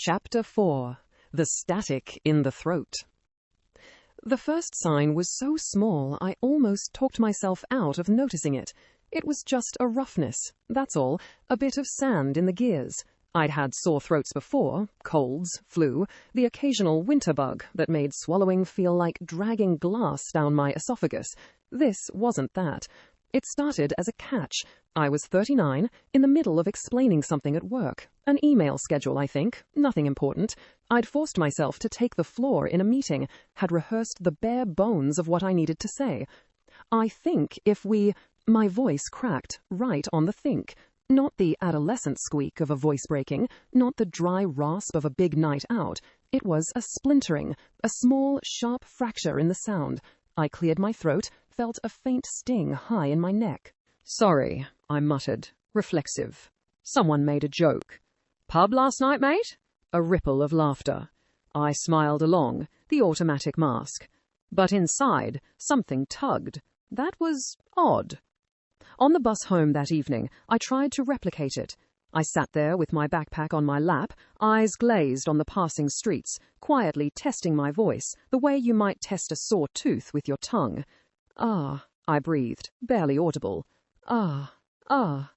Chapter 4. The Static in the Throat. The first sign was so small I almost talked myself out of noticing it. It was just a roughness, that's all, a bit of sand in the gears. I'd had sore throats before, colds, flu, the occasional winter bug that made swallowing feel like dragging glass down my esophagus. This wasn't that. It started as a catch. I was 39, in the middle of explaining something at work. An email schedule, I think. Nothing important. I'd forced myself to take the floor in a meeting, had rehearsed the bare bones of what I needed to say. I think My voice cracked right on the think. Not the adolescent squeak of a voice breaking, not the dry rasp of a big night out. It was a splintering, a small, sharp fracture in the sound. I cleared my throat, felt a faint sting high in my neck. "Sorry," I muttered, reflexive. Someone made a joke. "Pub last night, mate?" A ripple of laughter. I smiled along, the automatic mask. But inside, something tugged. That was odd. On the bus home that evening, I tried to replicate it. I sat there with my backpack on my lap, eyes glazed on the passing streets, quietly testing my voice, the way you might test a sore tooth with your tongue. "Ah," I breathed, barely audible. "Ah, ah."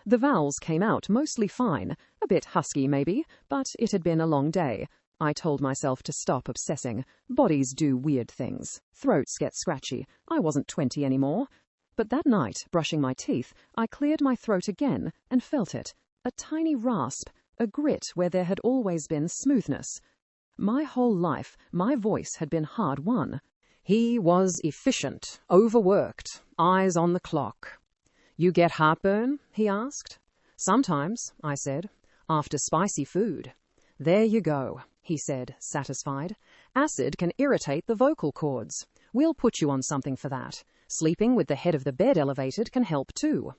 The vowels came out mostly fine, a bit husky maybe, but it had been a long day. I told myself to stop obsessing. Bodies do weird things. Throats get scratchy. I wasn't 20 anymore. But that night, brushing my teeth, I cleared my throat again and felt it. A tiny rasp, a grit where there had always been smoothness. My whole life, my voice had been hard-won. He was efficient, overworked, eyes on the clock. "You get heartburn?" he asked. "Sometimes," I said, "after spicy food." "There you go," he said, satisfied. "Acid can irritate the vocal cords. We'll put you on something for that. Sleeping with the head of the bed elevated can help too."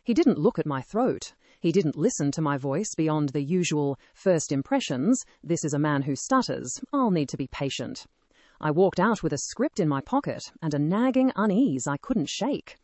He didn't look at my throat. He didn't listen to my voice beyond the usual first impressions. This is a man who stutters. I'll need to be patient. I walked out with a script in my pocket and a nagging unease I couldn't shake.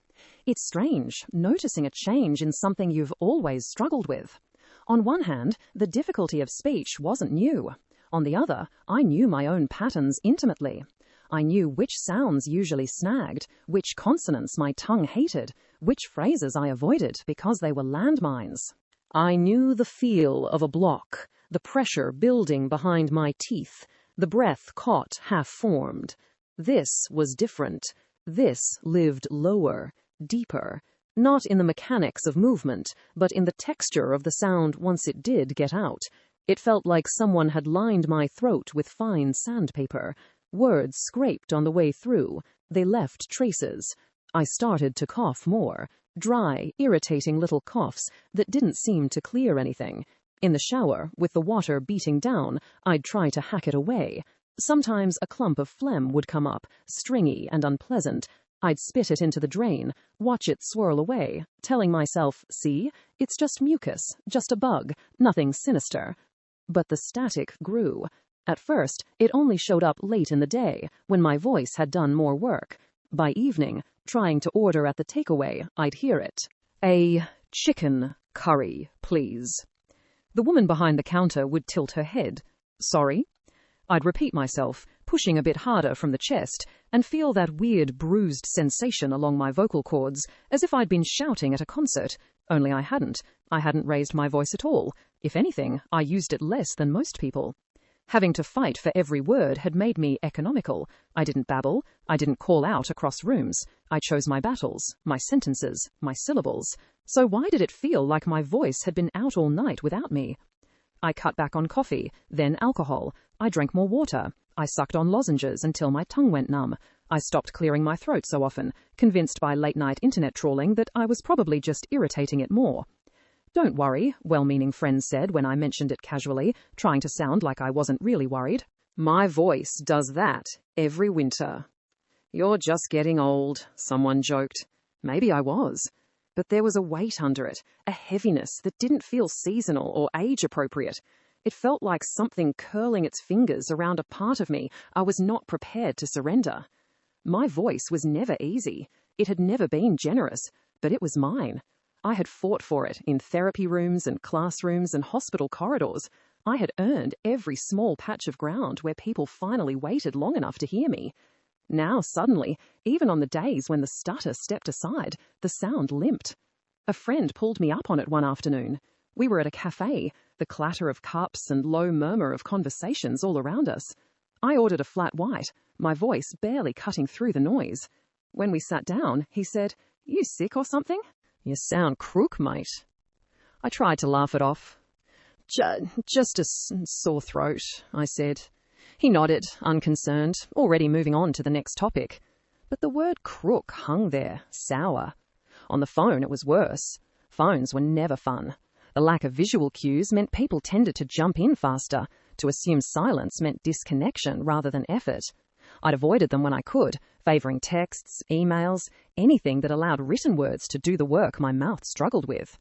It's strange, noticing a change in something you've always struggled with. On one hand, the difficulty of speech wasn't new. On the other, I knew my own patterns intimately. I knew which sounds usually snagged, which consonants my tongue hated, which phrases I avoided because they were landmines. I knew the feel of a block, the pressure building behind my teeth, the breath caught half-formed. This was different. This lived lower, deeper, not in the mechanics of movement, but in the texture of the sound once it did get out. It felt like someone had lined my throat with fine sandpaper. Words scraped on the way through. They left traces. I started to cough more. Dry, irritating little coughs that didn't seem to clear anything. In the shower, with the water beating down, I'd try to hack it away. Sometimes a clump of phlegm would come up, stringy and unpleasant. I'd spit it into the drain, watch it swirl away, telling myself, "See, it's just mucus, just a bug, nothing sinister." But the static grew. At first, it only showed up late in the day, when my voice had done more work. By evening, trying to order at the takeaway, I'd hear it. "A chicken curry, please." The woman behind the counter would tilt her head. "Sorry?" I'd repeat myself, pushing a bit harder from the chest, and feel that weird bruised sensation along my vocal cords, as if I'd been shouting at a concert. Only I hadn't. I hadn't raised my voice at all. If anything, I used it less than most people. Having to fight for every word had made me economical. I didn't babble. I didn't call out across rooms. I chose my battles, my sentences, my syllables. So why did it feel like my voice had been out all night without me? I cut back on coffee, then alcohol. I drank more water. I sucked on lozenges until my tongue went numb. I stopped clearing my throat so often, convinced by late-night internet trawling that I was probably just irritating it more. "Don't worry," well-meaning friends said when I mentioned it casually, trying to sound like I wasn't really worried. "My voice does that every winter." "You're just getting old," someone joked. Maybe I was. But there was a weight under it, a heaviness that didn't feel seasonal or age-appropriate. It felt like something curling its fingers around a part of me I was not prepared to surrender. My voice was never easy. It had never been generous, but it was mine. I had fought for it in therapy rooms and classrooms and hospital corridors. I had earned every small patch of ground where people finally waited long enough to hear me. Now, suddenly, even on the days when the stutter stepped aside, the sound limped. A friend pulled me up on it one afternoon. We were at a cafe, the clatter of cups and low murmur of conversations all around us. I ordered a flat white, my voice barely cutting through the noise. When we sat down, he said, "You sick or something? You sound crook, mate." I tried to laugh it off. Just a sore throat," I said. He nodded, unconcerned, already moving on to the next topic. But the word crook hung there, sour. On the phone, it was worse. Phones were never fun. The lack of visual cues meant people tended to jump in faster. To assume silence meant disconnection rather than effort. I'd avoided them when I could, favouring texts, emails, anything that allowed written words to do the work my mouth struggled with.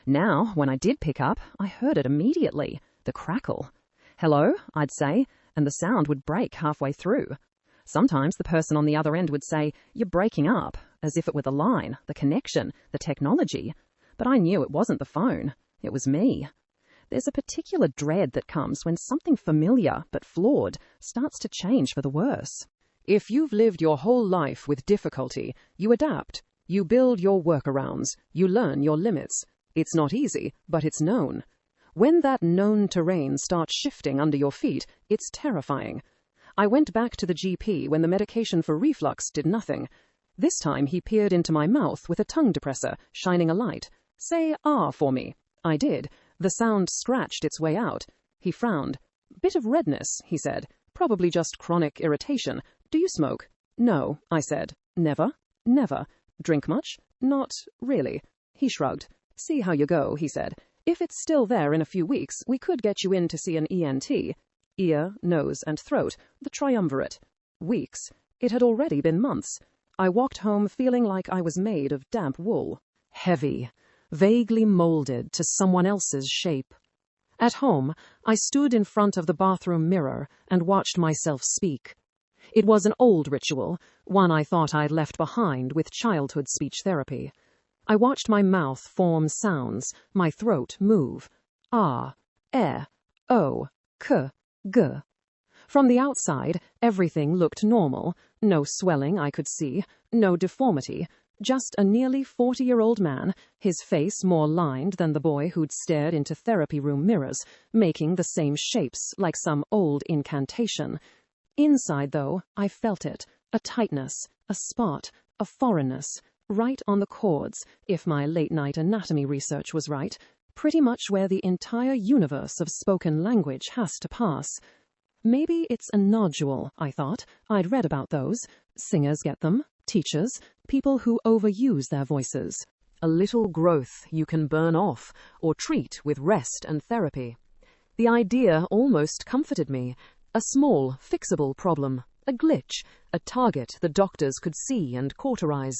Now, when I did pick up, I heard it immediately, the crackle. "Hello," I'd say, and the sound would break halfway through. Sometimes the person on the other end would say, "You're breaking up," as if it were the line, the connection, the technology. But I knew it wasn't the phone. It was me. There's a particular dread that comes when something familiar, but flawed, starts to change for the worse. If you've lived your whole life with difficulty, you adapt. You build your workarounds. You learn your limits. It's not easy, but it's known. When that known terrain starts shifting under your feet, it's terrifying. I went back to the GP when the medication for reflux did nothing. This time he peered into my mouth with a tongue depressor, shining a light. "Say ah for me." I did. The sound scratched its way out. He frowned. "Bit of redness," he said. "Probably just chronic irritation. Do you smoke?" "No," I said. "Never?" "Never." "Drink much?" "Not really." He shrugged. "See how you go," he said. "If it's still there in a few weeks, we could get you in to see an ENT. Ear, nose, and throat, the triumvirate." Weeks. It had already been months. I walked home feeling like I was made of damp wool. Heavy. Vaguely molded to someone else's shape. At home, I stood in front of the bathroom mirror and watched myself speak. It was an old ritual, one I thought I'd left behind with childhood speech therapy. I watched my mouth form sounds, my throat move. Ah, o, k, g. From the outside, everything looked normal. No swelling I could see, no deformity. Just a nearly 40-year-old man, his face more lined than the boy who'd stared into therapy room mirrors, making the same shapes like some old incantation. Inside, though, I felt it, a tightness, a spot, a foreignness, right on the chords, if my late-night anatomy research was right, pretty much where the entire universe of spoken language has to pass. Maybe it's a nodule, I thought. I'd read about those. Singers get them, teachers, people who overuse their voices. A little growth you can burn off or treat with rest and therapy. The idea almost comforted me. A small, fixable problem, a glitch, a target the doctors could see and cauterize.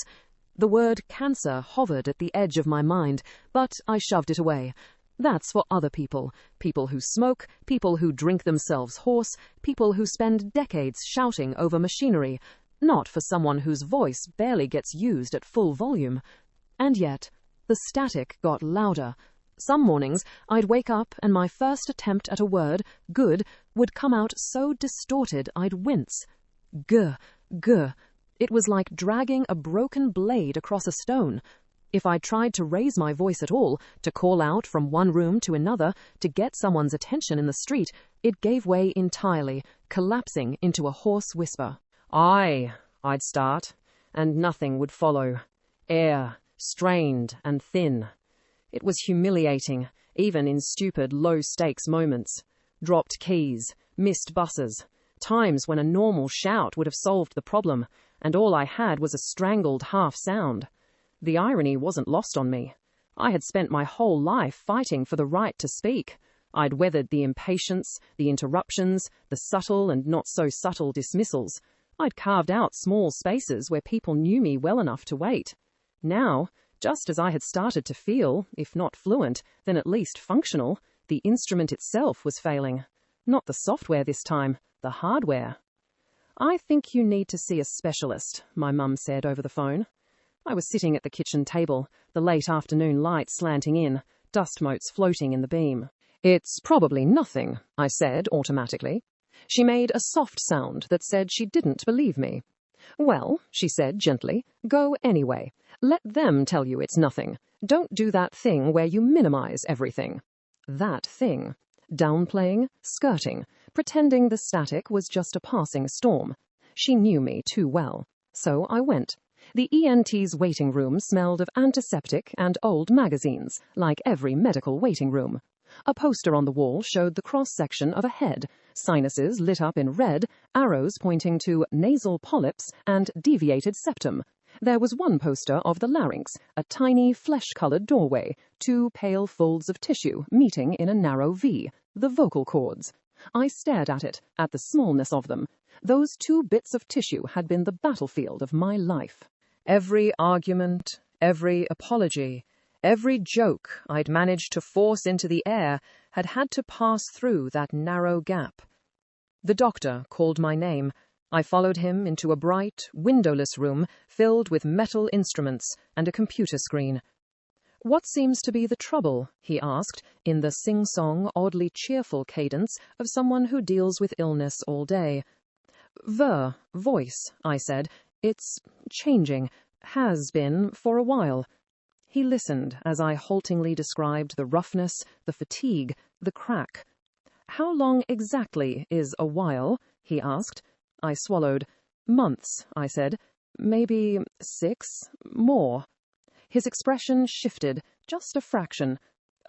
The word cancer hovered at the edge of my mind, but I shoved it away. That's for other people. People who smoke, people who drink themselves hoarse, people who spend decades shouting over machinery. Not for someone whose voice barely gets used at full volume. And yet, the static got louder. Some mornings, I'd wake up and my first attempt at a word, good, would come out so distorted I'd wince. G, g. It was like dragging a broken blade across a stone. If I tried to raise my voice at all, to call out from one room to another, to get someone's attention in the street, it gave way entirely, collapsing into a hoarse whisper. I'd start, and nothing would follow. Air, strained and thin. It was humiliating, even in stupid, low-stakes moments. Dropped keys, missed buses, times when a normal shout would have solved the problem, and all I had was a strangled half-sound. The irony wasn't lost on me. I had spent my whole life fighting for the right to speak. I'd weathered the impatience, the interruptions, the subtle and not-so-subtle dismissals. I'd carved out small spaces where people knew me well enough to wait. Now, just as I had started to feel, if not fluent, then at least functional, the instrument itself was failing. Not the software this time, the hardware. "I think you need to see a specialist," my mum said over the phone. I was sitting at the kitchen table, the late afternoon light slanting in, dust motes floating in the beam. "It's probably nothing," I said automatically. She made a soft sound that said she didn't believe me. "Well," she said gently, "go anyway. Let them tell you it's nothing. Don't do that thing where you minimize everything." That thing. Downplaying, skirting, pretending the static was just a passing storm. She knew me too well. So I went. The ENT's waiting room smelled of antiseptic and old magazines, like every medical waiting room. A poster on the wall showed the cross-section of a head, sinuses lit up in red, arrows pointing to nasal polyps and deviated septum. There was one poster of the larynx, a tiny flesh-colored doorway, two pale folds of tissue meeting in a narrow V, the vocal cords. I stared at it, at the smallness of them. Those two bits of tissue had been the battlefield of my life. Every argument, every apology, every joke I'd managed to force into the air had to pass through that narrow gap. The doctor called my name. I followed him into a bright, windowless room filled with metal instruments and a computer screen. "What seems to be the trouble?" he asked, in the sing-song, oddly cheerful cadence of someone who deals with illness all day. Voice, I said. "It's changing. Has been for a while." He listened as I haltingly described the roughness, the fatigue, the crack. "How long exactly is a while?" he asked. I swallowed. "Months," I said. "Maybe 6, more." His expression shifted, just a fraction.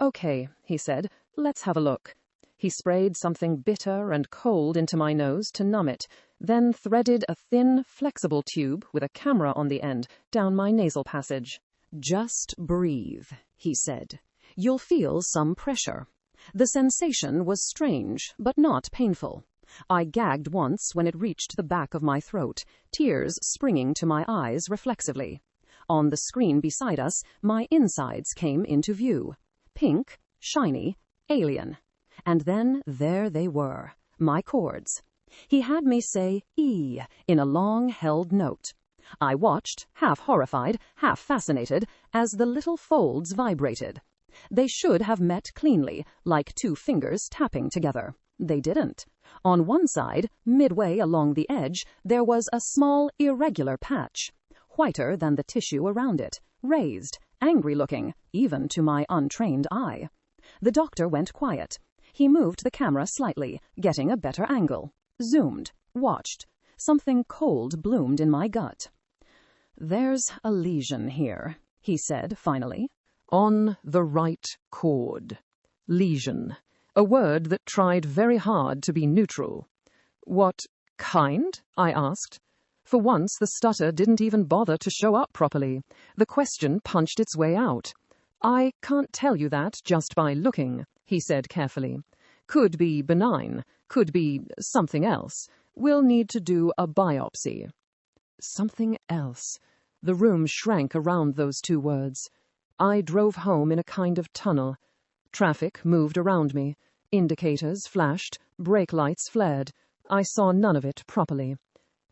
"Okay," he said, "let's have a look." He sprayed something bitter and cold into my nose to numb it, then threaded a thin, flexible tube with a camera on the end down my nasal passage. "Just breathe," he said. "You'll feel some pressure." The sensation was strange, but not painful. I gagged once when it reached the back of my throat, tears springing to my eyes reflexively. On the screen beside us, my insides came into view. Pink, shiny, alien. And then there they were, my chords. He had me say E in a long-held note. I watched, half horrified, half fascinated, as the little folds vibrated. They should have met cleanly, like two fingers tapping together. They didn't. On one side, midway along the edge, there was a small, irregular patch, whiter than the tissue around it, raised, angry-looking, even to my untrained eye. The doctor went quiet. He moved the camera slightly, getting a better angle. Zoomed, watched. Something cold bloomed in my gut. "There's a lesion here," he said finally. "On the right chord. Lesion. A word that tried very hard to be neutral." "What kind?" I asked. For once, the stutter didn't even bother to show up properly. The question punched its way out. "I can't tell you that just by looking," he said carefully. "Could be benign, could be something else. We'll need to do a biopsy." Something else. The room shrank around those two words. I drove home in a kind of tunnel. Traffic moved around me. Indicators flashed, brake lights flared. I saw none of it properly.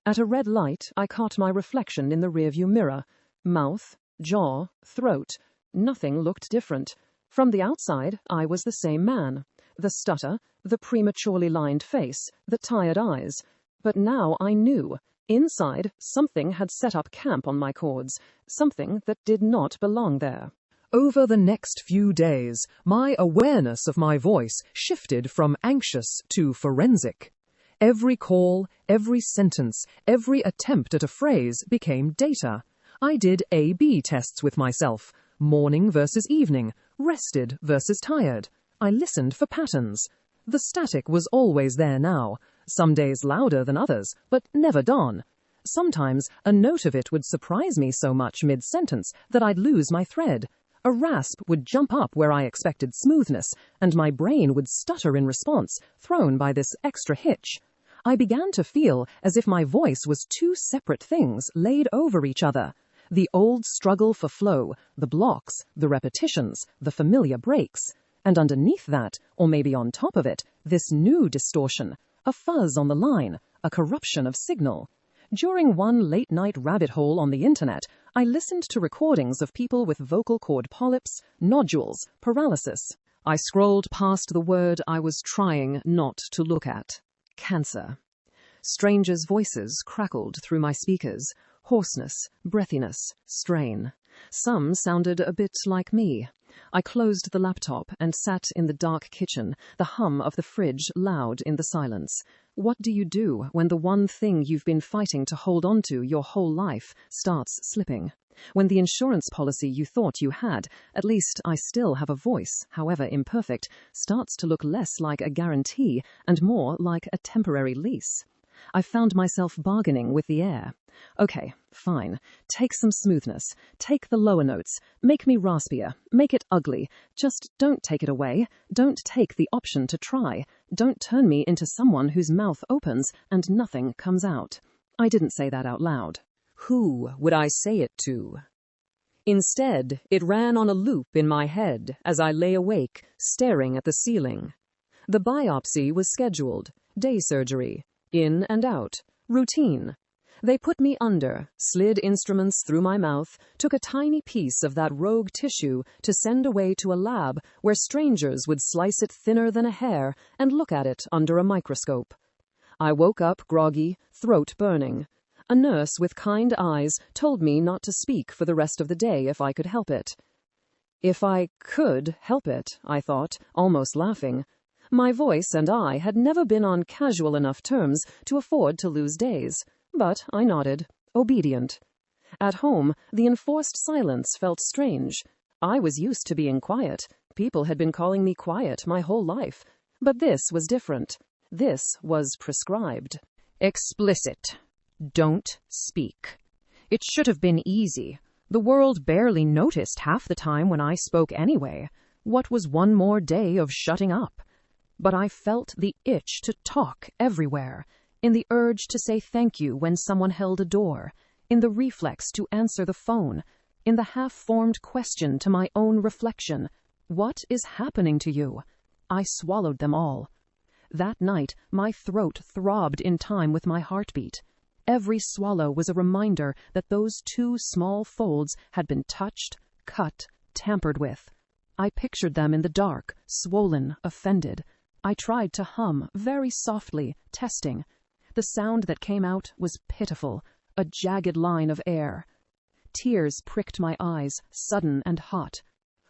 At a red light, I caught my reflection in the rearview mirror. Mouth, jaw, throat. Nothing looked different. From the outside, I was the same man. The stutter, the prematurely lined face, the tired eyes. But now I knew. Inside, something had set up camp on my cords, something that did not belong there. Over the next few days, my awareness of my voice shifted from anxious to forensic. Every call, every sentence, every attempt at a phrase became data. I did A/B tests with myself, morning versus evening, rested versus tired. I listened for patterns. The static was always there now, some days louder than others, but never dawn. Sometimes a note of it would surprise me so much mid-sentence that I'd lose my thread. A rasp would jump up where I expected smoothness, and my brain would stutter in response, thrown by this extra hitch. I began to feel as if my voice was two separate things laid over each other. The old struggle for flow, the blocks, the repetitions, the familiar breaks. And underneath that, or maybe on top of it, this new distortion, a fuzz on the line, a corruption of signal. During one late-night rabbit hole on the internet, I listened to recordings of people with vocal cord polyps, nodules, paralysis. I scrolled past the word I was trying not to look at. Cancer. Strangers' voices crackled through my speakers. Hoarseness, breathiness, strain. Some sounded a bit like me. I closed the laptop and sat in the dark kitchen, the hum of the fridge loud in the silence. What do you do when the one thing you've been fighting to hold on to your whole life starts slipping? When the insurance policy you thought you had, at least I still have a voice, however imperfect, starts to look less like a guarantee and more like a temporary lease? I found myself bargaining with the air. Okay, fine. Take some smoothness. Take the lower notes. Make me raspier. Make it ugly. Just don't take it away. Don't take the option to try. Don't turn me into someone whose mouth opens and nothing comes out. I didn't say that out loud. Who would I say it to? Instead, it ran on a loop in my head as I lay awake, staring at the ceiling. The biopsy was scheduled. Day surgery. In and out. Routine. They put me under, slid instruments through my mouth, took a tiny piece of that rogue tissue to send away to a lab where strangers would slice it thinner than a hair and look at it under a microscope. I woke up groggy, throat burning. A nurse with kind eyes told me not to speak for the rest of the day if I could help it. If I could help it, I thought, almost laughing. My voice and I had never been on casual enough terms to afford to lose days, but I nodded, obedient. At home, the enforced silence felt strange. I was used to being quiet. People had been calling me quiet my whole life. But this was different. This was prescribed. Explicit. Don't speak. It should have been easy. The world barely noticed half the time when I spoke anyway. What was one more day of shutting up? But I felt the itch to talk everywhere, in the urge to say thank you when someone held a door, in the reflex to answer the phone, in the half-formed question to my own reflection, what is happening to you? I swallowed them all. That night, my throat throbbed in time with my heartbeat. Every swallow was a reminder that those two small folds had been touched, cut, tampered with. I pictured them in the dark, swollen, offended. I tried to hum, very softly, testing. The sound that came out was pitiful, a jagged line of air. Tears pricked my eyes, sudden and hot.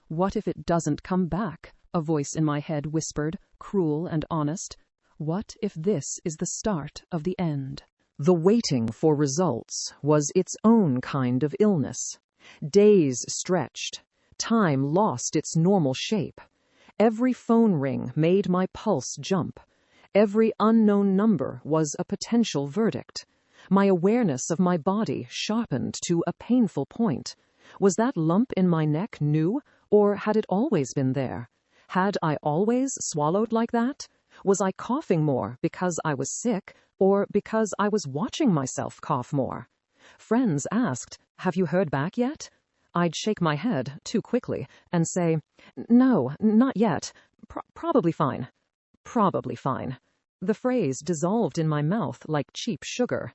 What if it doesn't come back? A voice in my head whispered, cruel and honest. What if this is the start of the end? The waiting for results was its own kind of illness. Days stretched. Time lost its normal shape. Every phone ring made my pulse jump. Every unknown number was a potential verdict. My awareness of my body sharpened to a painful point. Was that lump in my neck new, or had it always been there? Had I always swallowed like that? Was I coughing more because I was sick, or because I was watching myself cough more? Friends asked, "Have you heard back yet?" I'd shake my head too quickly and say, "No, not yet. Probably fine. Probably fine." The phrase dissolved in my mouth like cheap sugar.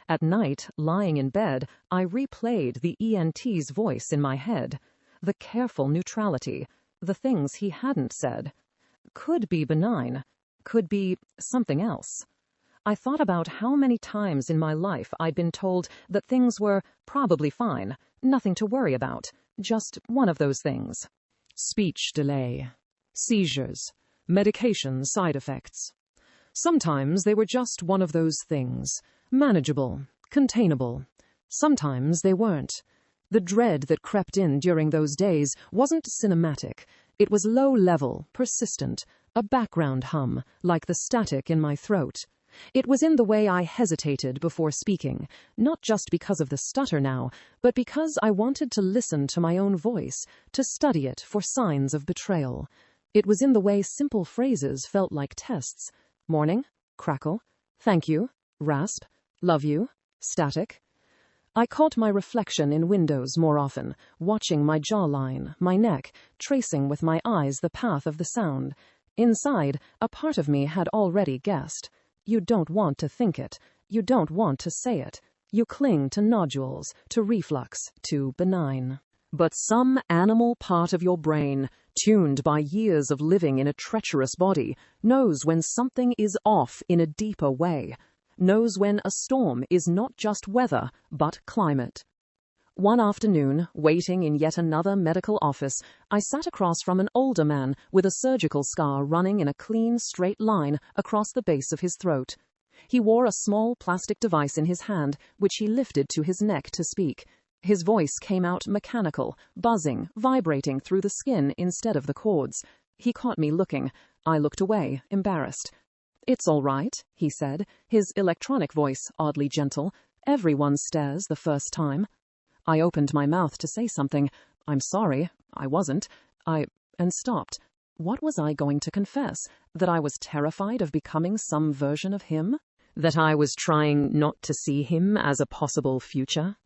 At night, lying in bed, I replayed the ENT's voice in my head. The careful neutrality, the things he hadn't said. Could be benign. Could be something else. I thought about how many times in my life I'd been told that things were probably fine, nothing to worry about, just one of those things. Speech delay, seizures, medication side effects. Sometimes they were just one of those things, manageable, containable. Sometimes they weren't. The dread that crept in during those days wasn't cinematic. It was low-level, persistent, a background hum, like the static in my throat. It was in the way I hesitated before speaking, not just because of the stutter now, but because I wanted to listen to my own voice, to study it for signs of betrayal. It was in the way simple phrases felt like tests. Morning, crackle, thank you, rasp, love you, static. I caught my reflection in windows more often, watching my jawline, my neck, tracing with my eyes the path of the sound. Inside, a part of me had already guessed. You don't want to think it. You don't want to say it. You cling to nodules, to reflux, to benign. But some animal part of your brain, tuned by years of living in a treacherous body, knows when something is off in a deeper way, knows when a storm is not just weather, but climate. One afternoon, waiting in yet another medical office, I sat across from an older man with a surgical scar running in a clean, straight line across the base of his throat. He wore a small plastic device in his hand, which he lifted to his neck to speak. His voice came out mechanical, buzzing, vibrating through the skin instead of the cords. He caught me looking. I looked away, embarrassed. "It's all right," he said, his electronic voice oddly gentle. "Everyone stares the first time." I opened my mouth to say something. "I'm sorry, I wasn't. And stopped. What was I going to confess? That I was terrified of becoming some version of him? That I was trying not to see him as a possible future?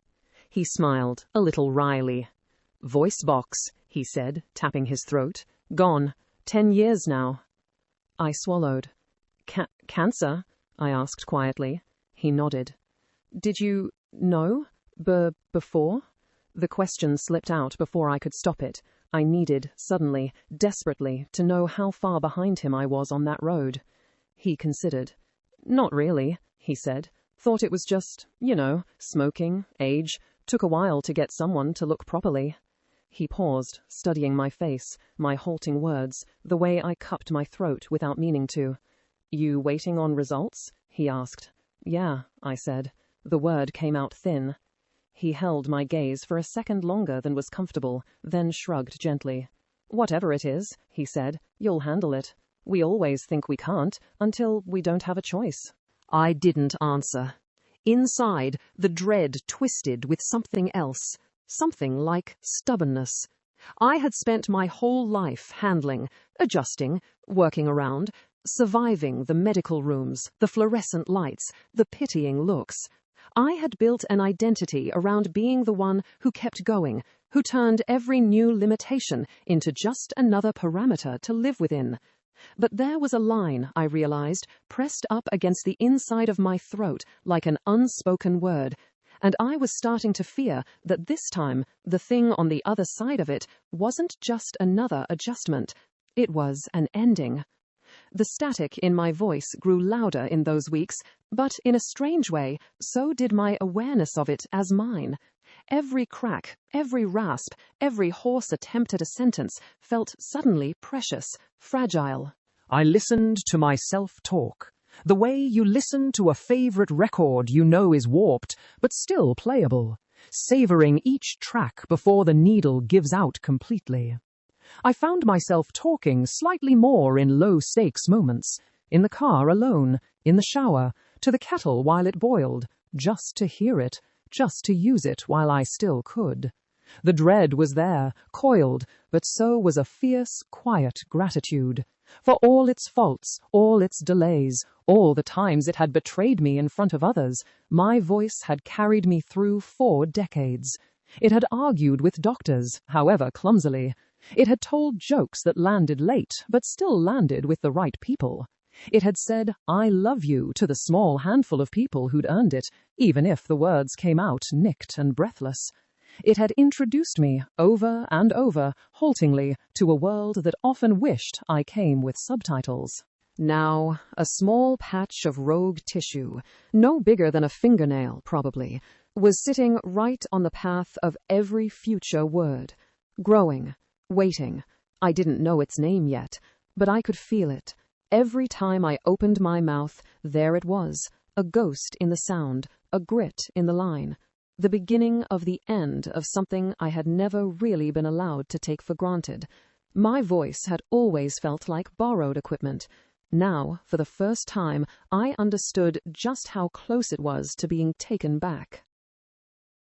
He smiled, a little wryly. "Voice box," he said, tapping his throat. "Gone. 10 years now." I swallowed. Cancer?" I asked quietly. He nodded. "Did you know? Before?" The question slipped out before I could stop it. I needed, suddenly, desperately, to know how far behind him I was on that road. He considered. "Not really," he said. "Thought it was just, smoking, age. Took a while to get someone to look properly." He paused, studying my face, my halting words, the way I cupped my throat without meaning to. "You waiting on results?" he asked. "Yeah," I said. The word came out thin. He held my gaze for a second longer than was comfortable, then shrugged gently. "Whatever it is," he said, "you'll handle it. We always think we can't, until we don't have a choice." I didn't answer. Inside, the dread twisted with something else, something like stubbornness. I had spent my whole life handling, adjusting, working around, surviving the medical rooms, the fluorescent lights, the pitying looks. I had built an identity around being the one who kept going, who turned every new limitation into just another parameter to live within. But there was a line, I realized, pressed up against the inside of my throat like an unspoken word, and I was starting to fear that this time the thing on the other side of it wasn't just another adjustment. It was an ending. The static in my voice grew louder in those weeks, but in a strange way, so did my awareness of it as mine. Every crack, every rasp, every hoarse attempt at a sentence felt suddenly precious, fragile. I listened to myself talk, the way you listen to a favorite record you know is warped, but still playable, savoring each track before the needle gives out completely. I found myself talking slightly more in low-stakes moments, in the car alone, in the shower, to the kettle while it boiled, just to hear it, just to use it while I still could. The dread was there, coiled, but so was a fierce, quiet gratitude. For all its faults, all its delays, all the times it had betrayed me in front of others, my voice had carried me through 4 decades. It had argued with doctors, however clumsily. It had told jokes that landed late, but still landed with the right people. It had said, "I love you," to the small handful of people who'd earned it, even if the words came out nicked and breathless. It had introduced me, over and over, haltingly, to a world that often wished I came with subtitles. Now, a small patch of rogue tissue, no bigger than a fingernail, probably, was sitting right on the path of every future word, growing, waiting. I didn't know its name yet, but I could feel it. Every time I opened my mouth, there it was, a ghost in the sound, a grit in the line, the beginning of the end of something I had never really been allowed to take for granted. My voice had always felt like borrowed equipment. Now, for the first time, I understood just how close it was to being taken back.